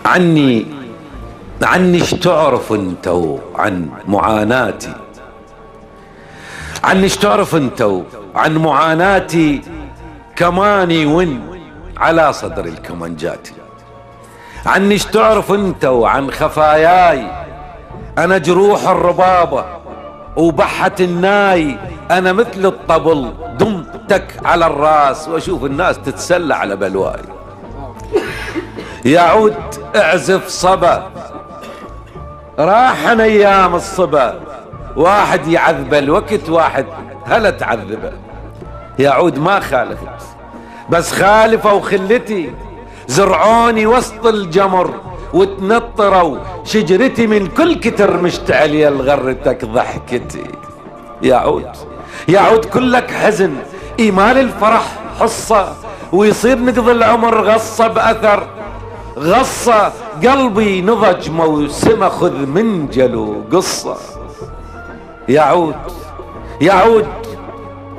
عني ايش تعرف انتو عن معاناتي؟ عني ايش تعرف انتو عن معاناتي؟ كماني ون على صدر الكمانجاتي. عني ايش تعرف انتو عن خفاياي؟ انا جروح الربابة وبحة الناي، انا مثل الطبل دمتك على الراس واشوف الناس تتسلى على بلواي. يعود اعزف صبا، راحن ايام الصبا، واحد يعذب الوقت واحد هلا تعذبه. يعود ما خالفت بس خالفوا خلتي، زرعوني وسط الجمر وتنطروا شجرتي، من كل كتر مشتعل يا الغرتك ضحكتي. يعود كلك حزن، ايمال الفرح حصة، ويصير نقضي العمر غصة بأثر، غصة قلبي نضج موسم خذ منجل قصة. يعود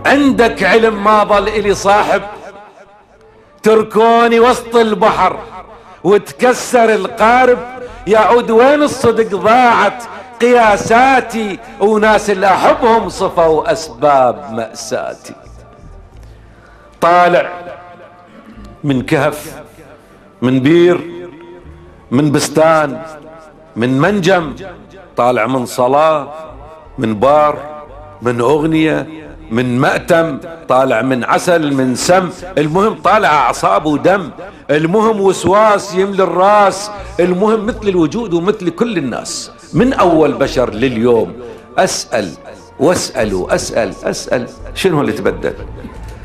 عندك علم ما ظل إلي صاحب، تركوني وسط البحر وتكسر القارب. يعود وين الصدق؟ ضاعت قياساتي، وناس اللي أحبهم صفوا أسباب مأساتي. طالع من كهف، من بير، من بستان، من منجم، طالع من صلاة، من بار، من أغنية، من مأتم، طالع من عسل، من سم، المهم طالع أعصاب ودم، المهم وسواس يملي الراس، المهم مثل الوجود ومثل كل الناس من أول بشر لليوم. أسأل وأسأل وأسأل شنو اللي تبدل؟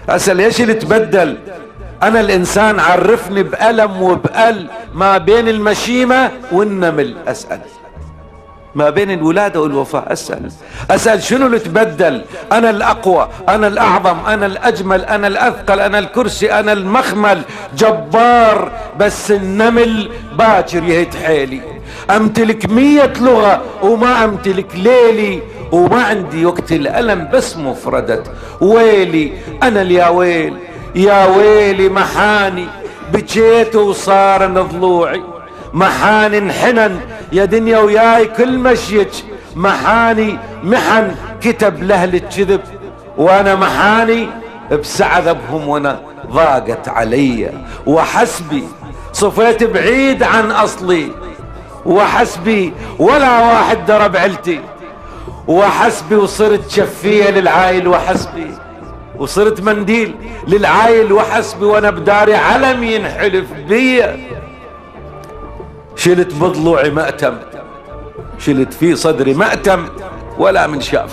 أسأل ايش اللي تبدل؟ أنا الإنسان عرفني بألم وبأل، ما بين المشيمة والنمل أسأل، ما بين الولادة والوفاة أسأل شنو اللي تبدل؟ أنا الأقوى، أنا الأعظم، أنا الأجمل، أنا الأثقل، أنا الكرسي، أنا المخمل، جبار، بس النمل باكر يهد حيلي. أمتلك 100 لغة وما أمتلك ليلي، وما عندي وقت الألم بس مفردة ويلي. أنا يا ويلي محاني، بجيت وصار ضلوعي محاني انحنن يا دنيا وياي كل مشيك، محاني محن كتب لأهل الكذب، وانا محاني بسعذبهم وانا ضاقت علي. وحسبي صفيت بعيد عن اصلي، وحسبي ولا واحد درب عيلتي، وحسبي وصرت شفية للعايل، وحسبي وصرت منديل للعايل، وحسبي وانا بداري علم ينحلف بيا. شلت بضلوعي مأتم، شلت في صدري مأتم ولا من شاف،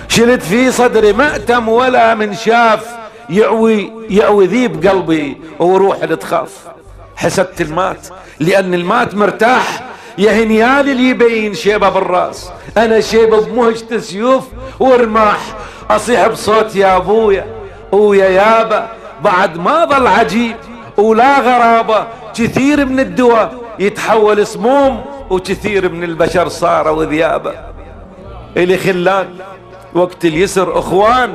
شلت في صدري مأتم ولا من شاف. يعوي ذيب قلبي وروح اللي تخاف. حسدت المات لأن المات مرتاح، يا هنيالي اللي يبين شيبة بالراس، أنا شيبة بمهجة سيوف ورماح، أصيح بصوت يا أبويا ويا يابا، بعد ما ظل عجيب ولا غرابة. كثير من الدواء يتحول سموم، وكثير من البشر صاروا ذيابة. إلي خلان وقت اليسر أخوان،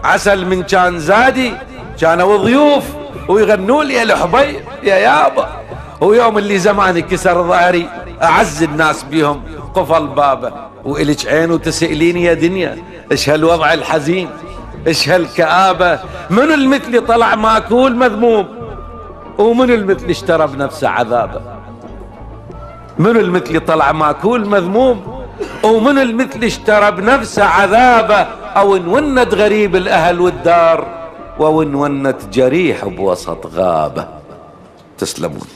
عسل من كان زادي كانوا ضيوف ويغنوا لي الحبيب يا يابا. ويوم اللي زماني كسر ظهري أعز الناس بيهم قفل بابه. وإلك عين وتسأليني يا دنيا إيش هالوضع الحزين، إيش هالكآبة؟ من المثل طلع ماكول مذموم، ومن المثل اشترى بنفسه عذابه. من المثل طلع ماكول مذموم، ومن المثل اشترى بنفسه عذابه. او انونت غريب الاهل والدار، وانونت جريح بوسط غابه. تسلمون.